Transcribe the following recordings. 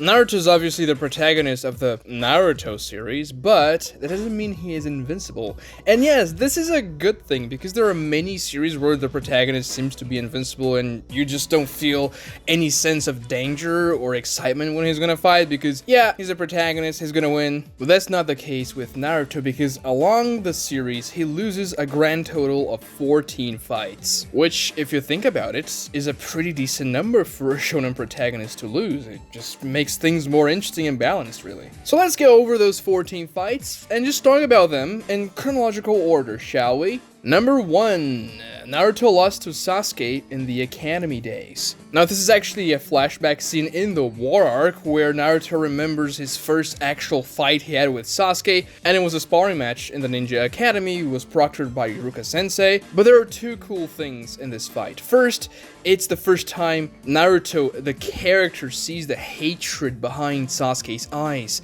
Naruto is obviously the protagonist of the Naruto series, but that doesn't mean he is invincible. And yes, this is a good thing, because there are many series where the protagonist seems to be invincible and you just don't feel any sense of danger or excitement when he's gonna fight, because yeah, he's a protagonist, he's gonna win. But that's not the case with Naruto, because along the series, he loses a grand total of 14 fights, which, if you think about it, is a pretty decent number for a shonen protagonist to lose. It just makes things more interesting and balanced, really. So let's go over those 14 fights and just talk about them in chronological order, shall we? Number 1, Naruto lost to Sasuke in the Academy days. Now, this is actually a flashback scene in the War Arc where Naruto remembers his first actual fight he had with Sasuke, and it was a sparring match in the Ninja Academy. It was proctored by Iruka-sensei. But there are two cool things in this fight. First, it's the first time Naruto, the character, sees the hatred behind Sasuke's eyes.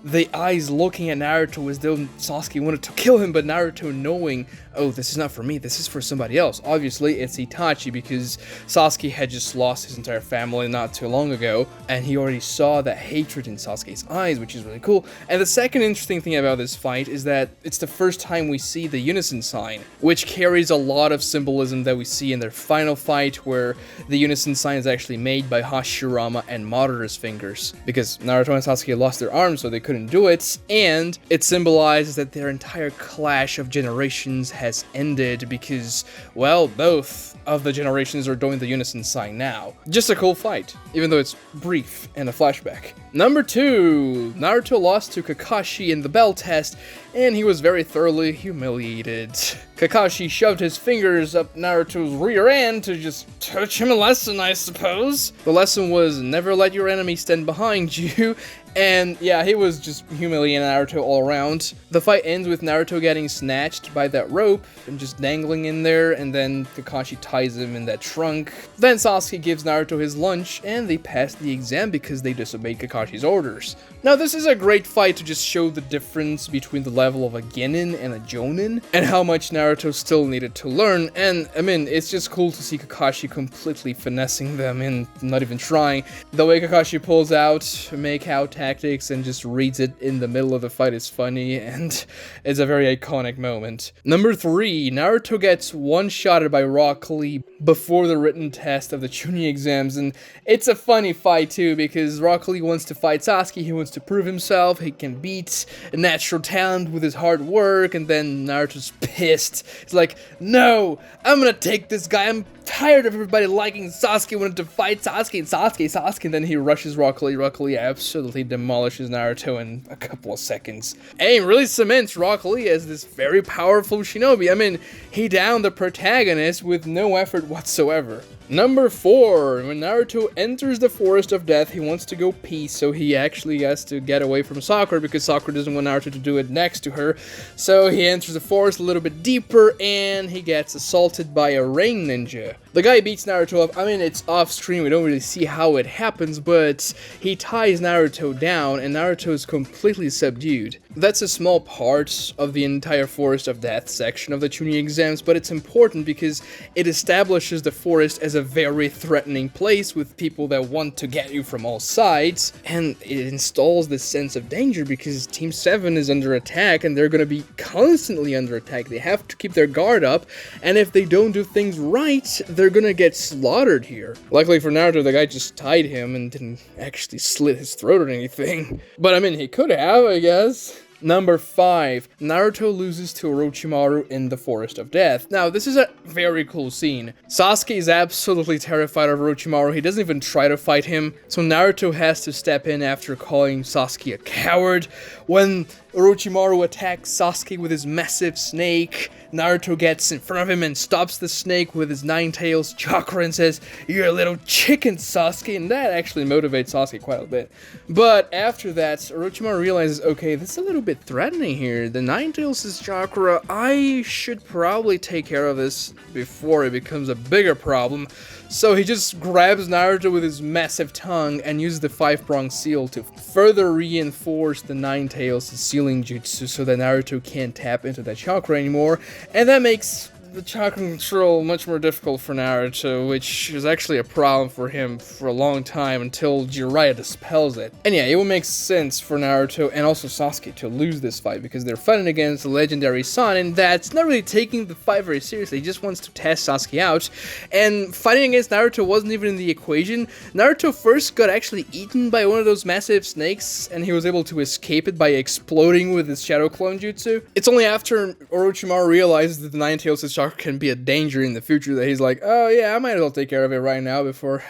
The eyes looking at Naruto as though Sasuke wanted to kill him, but Naruto knowing, oh, this is not for me, this is for somebody else. Obviously, it's Itachi, because Sasuke had just lost his entire family not too long ago, and he already saw that hatred in Sasuke's eyes, which is really cool. And the second interesting thing about this fight is that it's the first time we see the unison sign, which carries a lot of symbolism that we see in their final fight, where the unison sign is actually made by Hashirama and Madara's fingers, because Naruto and Sasuke lost their arms, so they couldn't do it, and it symbolizes that their entire clash of generations has ended, because, well, both of the generations are doing the unison sign now. Just a cool fight, even though it's brief and a flashback. Number 2, Naruto lost to Kakashi in the bell test, and he was very thoroughly humiliated. Kakashi shoved his fingers up Naruto's rear end to just teach him a lesson, I suppose. The lesson was never let your enemy stand behind you. And yeah, he was just humiliating Naruto all around. The fight ends with Naruto getting snatched by that rope and just dangling in there, and then Kakashi ties him in that trunk. Then Sasuke gives Naruto his lunch, and they pass the exam because they disobeyed Kakashi's orders. Now, this is a great fight to just show the difference between the level of a genin and a jonin, and how much Naruto still needed to learn. And I mean, it's just cool to see Kakashi completely finessing them and not even trying. The way Kakashi pulls out make-out tactics and just reads it in the middle of the fight is funny, and it's a very iconic moment. Number 3, Naruto gets one-shotted by Rock Lee before the written test of the Chunin exams, and it's a funny fight too, because Rock Lee wants to fight Sasuke, he wants to prove himself, he can beat a natural talent with his hard work, and then Naruto's pissed. He's like, no, I'm gonna take this guy, I'm tired of everybody liking Sasuke, wanted to fight Sasuke, and then he rushes Rock Lee. Rock Lee absolutely demolishes Naruto in a couple of seconds. And he really cements Rock Lee as this very powerful shinobi. I mean, he downed the protagonist with no effort whatsoever. Number 4, when Naruto enters the Forest of Death, he wants to go pee, so he actually has to get away from Sakura, because Sakura doesn't want Naruto to do it next to her. So he enters the forest a little bit deeper, and he gets assaulted by a rain ninja. The guy beats Naruto up. I mean, it's off screen, we don't really see how it happens, but he ties Naruto down, and Naruto is completely subdued. That's a small part of the entire Forest of Death section of the Chunin exams, but it's important because it establishes the forest as a very threatening place with people that want to get you from all sides, and it installs this sense of danger because Team 7 is under attack, and they're going to be constantly under attack. They have to keep their guard up, and if they don't do things right, they're going to get slaughtered here. Luckily for Naruto, the guy just tied him and didn't actually slit his throat or anything. But I mean, he could have, I guess. Number 5, Naruto loses to Orochimaru in the Forest of Death. Now, this is a very cool scene. Sasuke is absolutely terrified of Orochimaru. He doesn't even try to fight him, so Naruto has to step in after calling Sasuke a coward. When Orochimaru attacks Sasuke with his massive snake, Naruto gets in front of him and stops the snake with his 9 tails chakra and says, "You're a little chicken, Sasuke," and that actually motivates Sasuke quite a bit. But after that, Orochimaru realizes, okay, this is a little bit threatening here. The 9 tails chakra, I should probably take care of this before it becomes a bigger problem. So he just grabs Naruto with his massive tongue and uses the 5-pronged seal to further reinforce the 9 tails sealing jutsu so that Naruto can't tap into that chakra anymore. And that makes the chakra control much more difficult for Naruto, which is actually a problem for him for a long time until Jiraiya dispels it. And yeah, it would make sense for Naruto and also Sasuke to lose this fight because they're fighting against the legendary Son, that's not really taking the fight very seriously. He just wants to test Sasuke out, and fighting against Naruto wasn't even in the equation. Naruto first got actually eaten by one of those massive snakes, and he was able to escape it by exploding with his Shadow Clone Jutsu. It's only after Orochimaru realizes that the Nine Tails chakra can be a danger in the future that he's like, oh yeah, I might as well take care of it right now before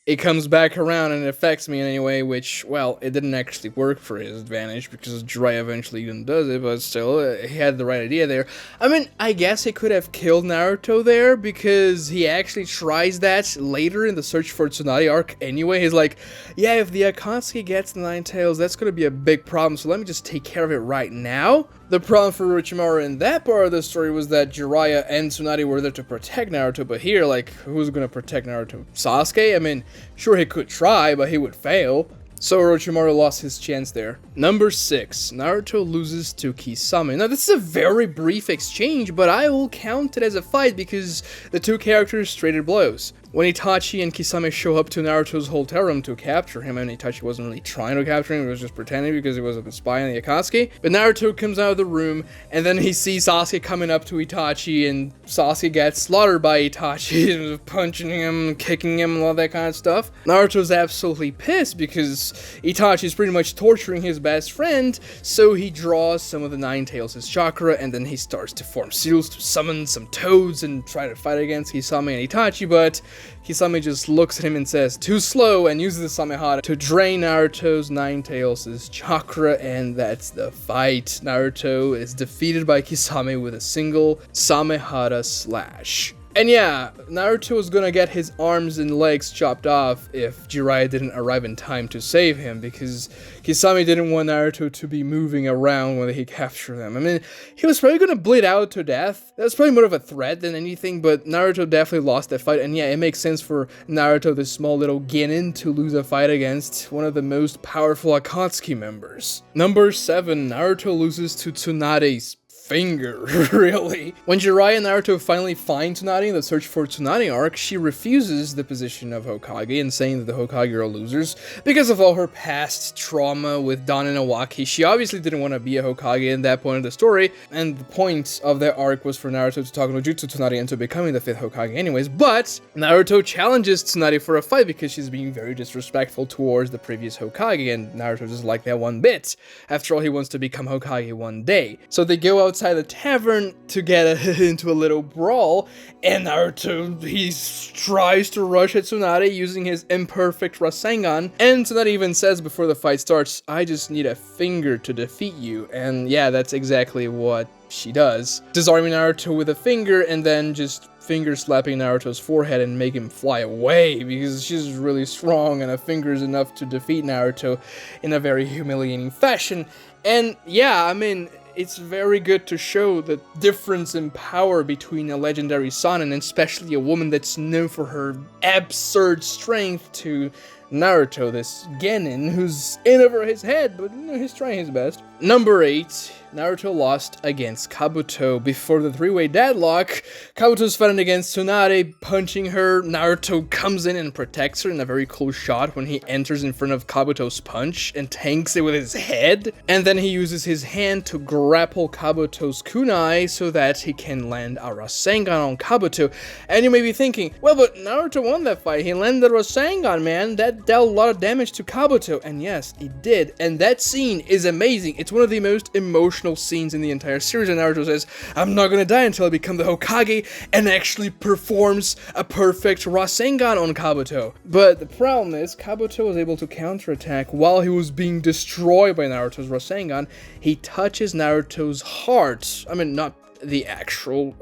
it comes back around and it affects me in any way, which, well, it didn't actually work for his advantage because Jiraiya eventually even does it, but still, he had the right idea there. I mean, I guess he could have killed Naruto there because he actually tries that later in the Search for Tsunade arc anyway. He's like, yeah, if the Akatsuki gets the Nine Tails, that's gonna be a big problem, so let me just take care of it right now. The problem for Orochimaru in that part of the story was that Jiraiya and Tsunade were there to protect Naruto, but here, like, who's gonna protect Naruto? Sasuke? I mean, sure he could try, but he would fail. So Orochimaru lost his chance there. Number 6, Naruto loses to Kisame. Now this is a very brief exchange, but I will count it as a fight because the two characters traded blows. When Itachi and Kisame show up to Naruto's hotel room to capture him, and Itachi wasn't really trying to capture him, he was just pretending because he was a spy on the Akatsuki. But Naruto comes out of the room, and then he sees Sasuke coming up to Itachi, and Sasuke gets slaughtered by Itachi, punching him, kicking him, and all that kind of stuff. Naruto's absolutely pissed because Itachi is pretty much torturing his best friend, so he draws some of the Nine Tails' chakra, and then he starts to form seals to summon some toads and try to fight against Kisame and Itachi, but Kisame just looks at him and says, too slow, and uses the Samehada to drain Naruto's Nine Tails' chakra, and that's the fight. Naruto is defeated by Kisame with a single Samehada slash. And yeah, Naruto was gonna get his arms and legs chopped off if Jiraiya didn't arrive in time to save him, because Kisame didn't want Naruto to be moving around when he captured them. I mean, he was probably gonna bleed out to death. That was probably more of a threat than anything, but Naruto definitely lost that fight, and yeah, it makes sense for Naruto, this small little genin, to lose a fight against one of the most powerful Akatsuki members. Number 7, Naruto loses to Tsunade's finger, really. When Jiraiya and Naruto finally find Tsunade in the Search for Tsunade arc, she refuses the position of Hokage and saying that the Hokage are losers because of all her past trauma with Dan and Awaki. She obviously didn't want to be a Hokage in that point of the story, and the point of that arc was for Naruto to talk no jutsu Tsunade into becoming the 5th Hokage anyways, but Naruto challenges Tsunade for a fight because she's being very disrespectful towards the previous Hokage, and Naruto doesn't like that one bit. After all, he wants to become Hokage one day. So they go outside the tavern to get into a little brawl, and Naruto, he tries to rush at Tsunade using his imperfect Rasengan, and Tsunade even says before the fight starts, I just need a finger to defeat you, and yeah, that's exactly what she does. Disarming Naruto with a finger, and then just finger slapping Naruto's forehead and make him fly away, because she's really strong and a finger is enough to defeat Naruto in a very humiliating fashion. And yeah, I mean, it's very good to show the difference in power between a legendary son and especially a woman that's known for her absurd strength to Naruto, this genin who's in over his head, but you know, he's trying his best. Number 8, Naruto lost against Kabuto before the three-way deadlock. Kabuto's fighting against Tsunade, punching her. Naruto comes in and protects her in a very cool shot when he enters in front of Kabuto's punch and tanks it with his head. And then he uses his hand to grapple Kabuto's kunai so that he can land a Rasengan on Kabuto. And you may be thinking, well, but Naruto won that fight. He landed a Rasengan, man. That dealt a lot of damage to Kabuto. And yes, it did. And that scene is amazing. It's one of the most emotional scenes in the entire series, and Naruto says, I'm not gonna die until I become the Hokage, and actually performs a perfect Rasengan on Kabuto. But the problem is, Kabuto was able to counterattack while he was being destroyed by Naruto's Rasengan. He touches Naruto's heart. I mean, not the actual,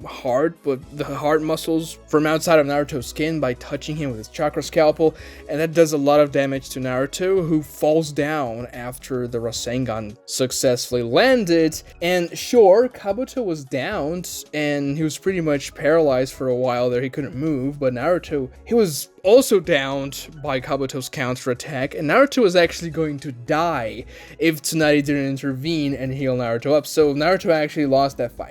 heart, but the heart muscles from outside of Naruto's skin by touching him with his chakra scalpel, and that does a lot of damage to Naruto, who falls down after the Rasengan successfully landed. And sure, Kabuto was downed, and he was pretty much paralyzed for a while there. He couldn't move, but Naruto, he was also downed by Kabuto's counterattack, and Naruto was actually going to die if Tsunade didn't intervene and heal Naruto up, so Naruto actually lost that fight.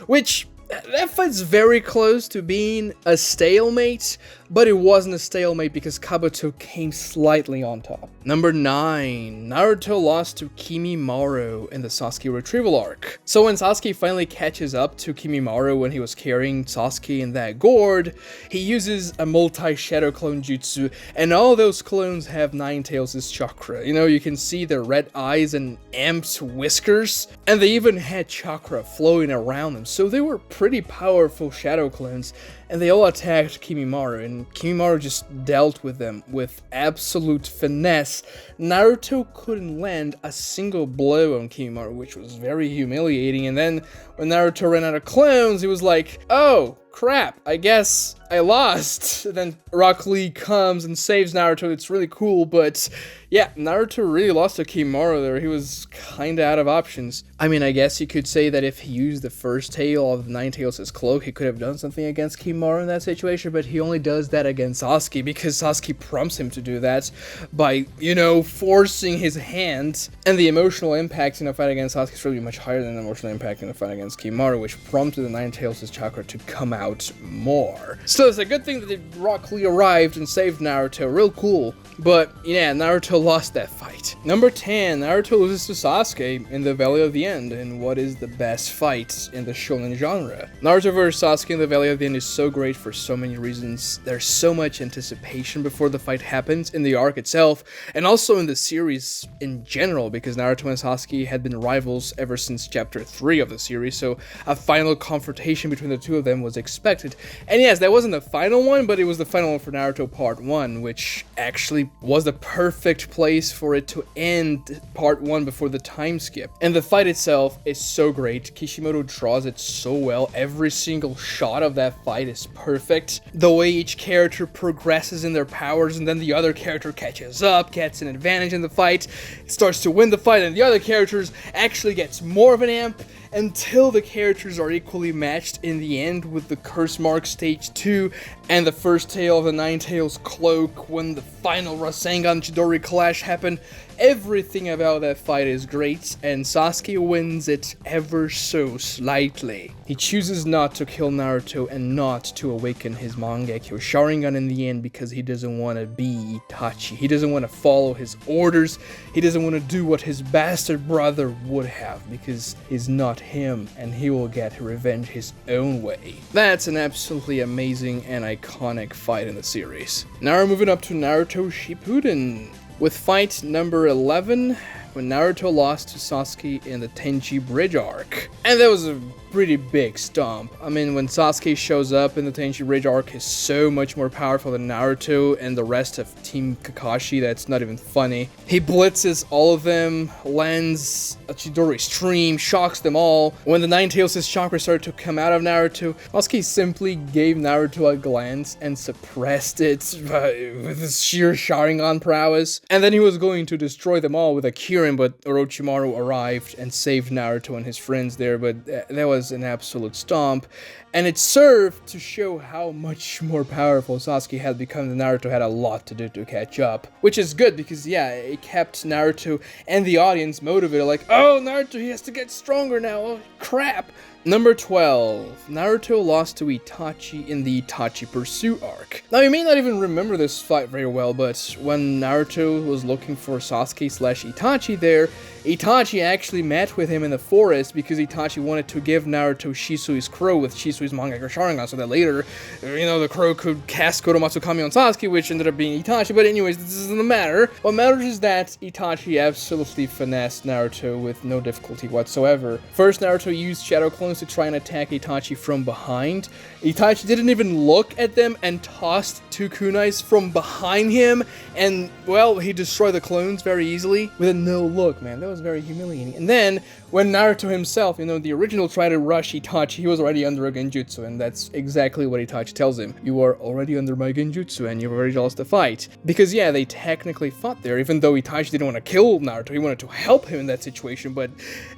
Which, That fight's very close to being a stalemate, but it wasn't a stalemate because Kabuto came slightly on top. Number 9. Naruto lost to Kimimaro in the Sasuke retrieval arc. So when Sasuke finally catches up to Kimimaro when he was carrying Sasuke in that gourd, he uses a multi-shadow clone jutsu, and all those clones have Ninetales' chakra. You know, you can see their red eyes and amped whiskers, and they even had chakra flowing around them, so they were pretty powerful shadow clones, and they all attacked Kimimaro, and Kimimaro just dealt with them with absolute finesse. Naruto couldn't land a single blow on Kimimaro, which was very humiliating, and then when Naruto ran out of clones, he was like, oh, crap, I guess I lost. And then Rock Lee comes and saves Naruto. It's really cool, but yeah, Naruto really lost to Kimimaro there. He was kinda out of options. I mean, I guess you could say that if he used the first tail of Ninetales' cloak, he could have done something against Kimimaro in that situation, but he only does that against Sasuke because Sasuke prompts him to do that by, you know, forcing his hand. And the emotional impact in a fight against Sasuke is really much higher than the emotional impact in a fight against Kimimaro, which prompted the Ninetales' chakra to come out more. So it's a good thing that Rock Lee arrived and saved Naruto. Real cool. But yeah, Naruto lost that fight. Number 10, Naruto loses to Sasuke in the Valley of the End, in what is the best fight in the shonen genre. Naruto vs Sasuke in the Valley of the End is so great for so many reasons. There's so much anticipation before the fight happens in the arc itself, and also in the series in general, because Naruto and Sasuke had been rivals ever since chapter 3 of the series, so a final confrontation between the two of them was expected. And yes, that wasn't the final one, but it was the final one for Naruto Part 1, which actually was the perfect place for it to end Part 1 before the time skip. And the fight itself is so great. Kishimoto draws it so well. Every single shot of that fight is perfect. The way each character progresses in their powers, and then the other character catches up, gets an advantage in the fight, starts to win the fight, and the other characters actually gets more of an amp, until the characters are equally matched in the end with the Curse Mark Stage 2 and the first tail of the Ninetales cloak when the final Rasengan Chidori clash happened. Everything about that fight is great, and Sasuke wins it ever so slightly. He chooses not to kill Naruto and not to awaken his Mangekyo Sharingan in the end because he doesn't want to be Itachi. He doesn't want to follow his orders. He doesn't want to do what his bastard brother would have because he's not him, and he will get revenge his own way. That's an absolutely amazing and iconic fight in the series. Now we're moving up to Naruto Shippuden, with fight number 11, when Naruto lost to Sasuke in the Tenchi Bridge arc. And that was a pretty big stomp. I mean, when Sasuke shows up in the Tenchi Bridge arc, he's so much more powerful than Naruto and the rest of Team Kakashi, that's not even funny. He blitzes all of them, lands a Chidori stream, shocks them all. When the Ninetales' chakra started to come out of Naruto, Sasuke simply gave Naruto a glance and suppressed it with his sheer Sharingan prowess. And then he was going to destroy them all with a Kirin, but Orochimaru arrived and saved Naruto and his friends there, but that was an absolute stomp, and it served to show how much more powerful Sasuke had become, and Naruto had a lot to do to catch up, which is good because, yeah, it kept Naruto and the audience motivated, like, oh, Naruto, he has to get stronger now, oh, crap. Number 12, Naruto lost to Itachi in the Itachi Pursuit arc. Now, you may not even remember this fight very well, but when Naruto was looking for Sasuke/Itachi there, Itachi actually met with him in the forest because Itachi wanted to give Naruto Shisui's crow with Shisui's Mangekyo Sharingan so that later, you know, the crow could cast Kodomatsu Kami on Sasuke, which ended up being Itachi, but anyways, this doesn't matter. What matters is that Itachi absolutely finessed Naruto with no difficulty whatsoever. First, Naruto used Shadow Clones to try and attack Itachi from behind. Itachi didn't even look at them and tossed 2 kunais from behind him, and, well, he destroyed the clones very easily with a no look, man. That was very humiliating. And then, when Naruto himself, you know, the original, tried to rush Itachi, he was already under a genjutsu, and that's exactly what Itachi tells him. You are already under my genjutsu, and you've already lost the fight. Because, yeah, they technically fought there, even though Itachi didn't want to kill Naruto, he wanted to help him in that situation, but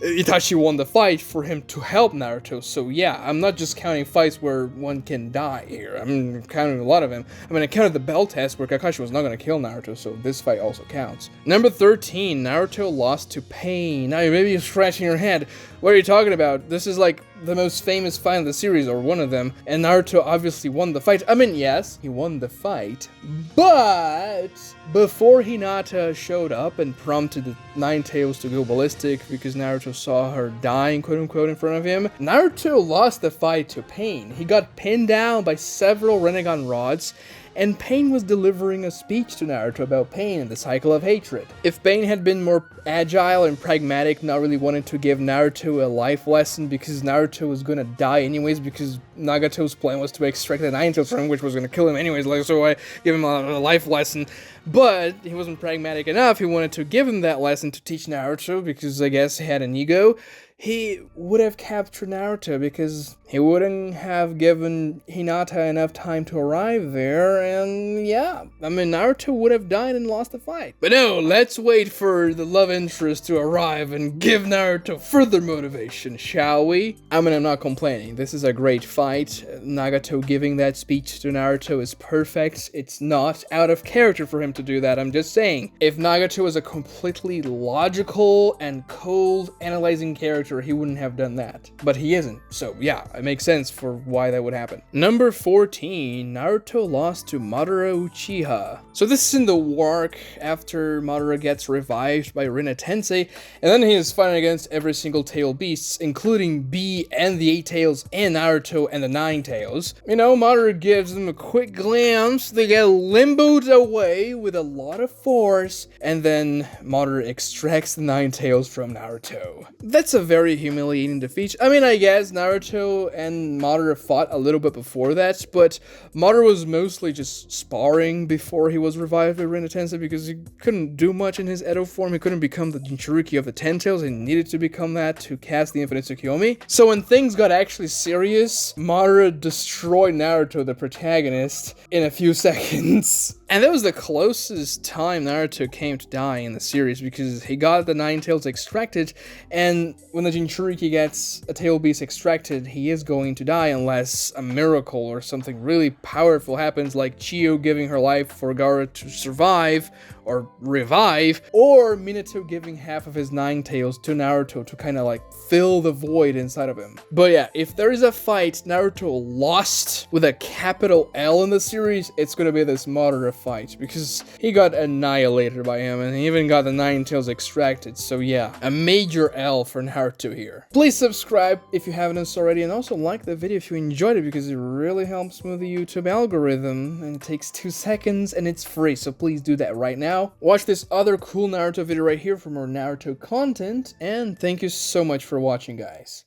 Itachi won the fight for him to help Naruto, so yeah, I'm not just counting fights where one can die here, I'm counting a lot of them. I mean, I counted the bell test where Kakashi was not going to kill Naruto, so this fight also counts. Number 13, Naruto lost to Pain. Now, you may be scratching your head, What are you talking about? This is like the most famous fight in the series, or one of them, and Naruto obviously won the fight. I mean, yes, he won the fight, but before Hinata showed up and prompted the Nine Tails to go ballistic because Naruto saw her dying, quote unquote, in front of him, Naruto lost the fight to Pain. He got pinned down by several Rinnegan rods, and Pain was delivering a speech to Naruto about pain and the cycle of hatred. If Pain had been more agile and pragmatic, not really wanting to give Naruto a life lesson because Naruto was gonna die anyways because Nagato's plan was to extract the Nine Tails from him, which was gonna kill him anyways, like, so I give him a life lesson. But he wasn't pragmatic enough. He wanted to give him that lesson to teach Naruto because I guess he had an ego. He would have captured Naruto because he wouldn't have given Hinata enough time to arrive there, and yeah, I mean, Naruto would have died and lost the fight. But no, let's wait for the love interest to arrive and give Naruto further motivation, shall we? I mean, I'm not complaining. This is a great fight. Nagato giving that speech to Naruto is perfect. It's not out of character for him to do that. I'm just saying, if Nagato was a completely logical and cold, analyzing character, he wouldn't have done that. But he isn't, so yeah, it makes sense for why that would happen. Number 14, Naruto lost to Madara Uchiha. So this is in the arc after Madara gets revived by Rinne Tensei, and then he is fighting against every single tail beasts, including B and the 8 tails, and Naruto and the 9 tails. You know, Madara gives them a quick glance, they get limboed away with a lot of force, and then Madara extracts the 9 tails from Naruto. That's a very humiliating defeat. I mean, I guess Naruto and Madara fought a little bit before that, but Madara was mostly just sparring before he was revived by Rinne Tensei because he couldn't do much in his Edo form. He couldn't become the Jinchuriki of the Ten Tails. He needed to become that to cast the Infinite Tsukiyomi. So when things got actually serious, Madara destroyed Naruto, the protagonist, in a few seconds. And that was the closest time Naruto came to dying in the series because he got the 9 tails extracted, and when the Jinchuriki gets a tail beast extracted, he is going to die unless a miracle or something really powerful happens, like Chiyo giving her life for Gaara to survive or revive, or Minato giving half of his 9 tails to Naruto to kind of like fill the void inside of him. But yeah, if there is a fight Naruto lost with a capital L in the series, it's gonna be this Madara fight because he got annihilated by him and he even got the 9 tails extracted. So yeah, a major L for Naruto here. Please subscribe if you haven't already, and also like the video if you enjoyed it because it really helps with the YouTube algorithm, and it takes 2 seconds and it's free, so please do that right now. Watch this other cool Naruto video right here for more Naruto content, and thank you so much for watching, guys.